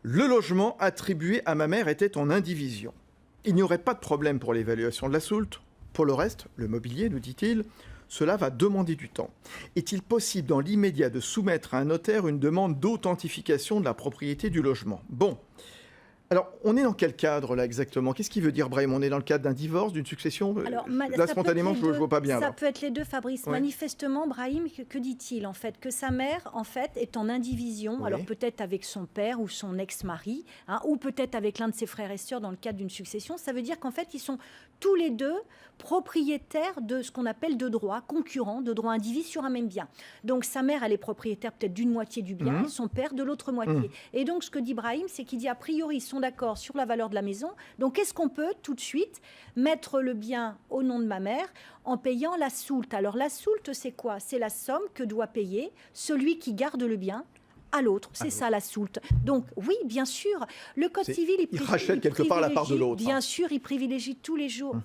Le logement attribué à ma mère était en indivision. Il n'y aurait pas de problème pour l'évaluation de la soulte. Pour le reste, le mobilier, nous dit-il, cela va demander du temps. Est-il possible dans l'immédiat de soumettre à un notaire une demande d'authentification de la propriété du logement? Bon. Alors, on est dans quel cadre là exactement? Qu'est-ce qu'il veut dire, Brahim? On est dans le cadre d'un divorce, d'une succession? Alors, Là, spontanément, je ne vois pas bien. Ça Là. peut être les deux, Fabrice. Oui. Manifestement, Brahim, que dit-il en fait? Que sa mère, en fait, est en indivision, Oui. alors peut-être avec son père ou son ex-mari, ou peut-être avec l'un de ses frères et sœurs dans le cadre d'une succession. Ça veut dire qu'en fait, ils sont tous les deux propriétaires de ce qu'on appelle de droits concurrents, de droits indivis sur un même bien. Donc, sa mère, elle est propriétaire peut-être d'une moitié du bien, et son père de l'autre moitié. Et donc, ce que dit Brahim, c'est qu'il dit, a priori, ils sont d'accord sur la valeur de la maison. Donc, est-ce qu'on peut tout de suite mettre le bien au nom de ma mère en payant la soulte? Alors, la soulte, c'est quoi? C'est la somme que doit payer celui qui garde le bien à l'autre. C'est ça, la soulte. Donc, oui, bien sûr, le Code civil... Il rachète quelque part la part de l'autre. Bien sûr, il privilégie tous les jours,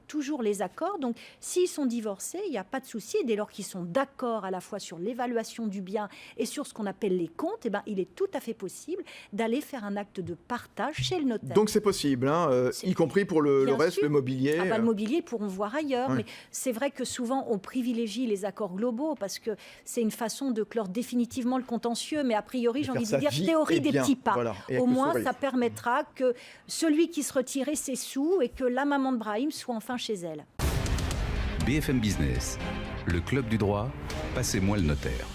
toujours les accords. Donc, s'ils sont divorcés, il n'y a pas de souci. Et dès lors qu'ils sont d'accord à la fois sur l'évaluation du bien et sur ce qu'on appelle les comptes, eh ben, il est tout à fait possible d'aller faire un acte de partage chez le notaire. Donc, c'est possible, hein, y compris pour le reste, sûr. le mobilier. Le mobilier, ils pourront voir ailleurs. Oui. Mais c'est vrai que souvent, on privilégie les accords globaux parce que c'est une façon de clore définitivement le contentieux. Mais a priori, j'ai envie de dire théorie des petits pas. Voilà. Au moins, ça permettra que celui qui se retire ait ses sous et que la maman de Brahim soit enfin chez elle. BFM Business, le club du droit, passez-moi le notaire.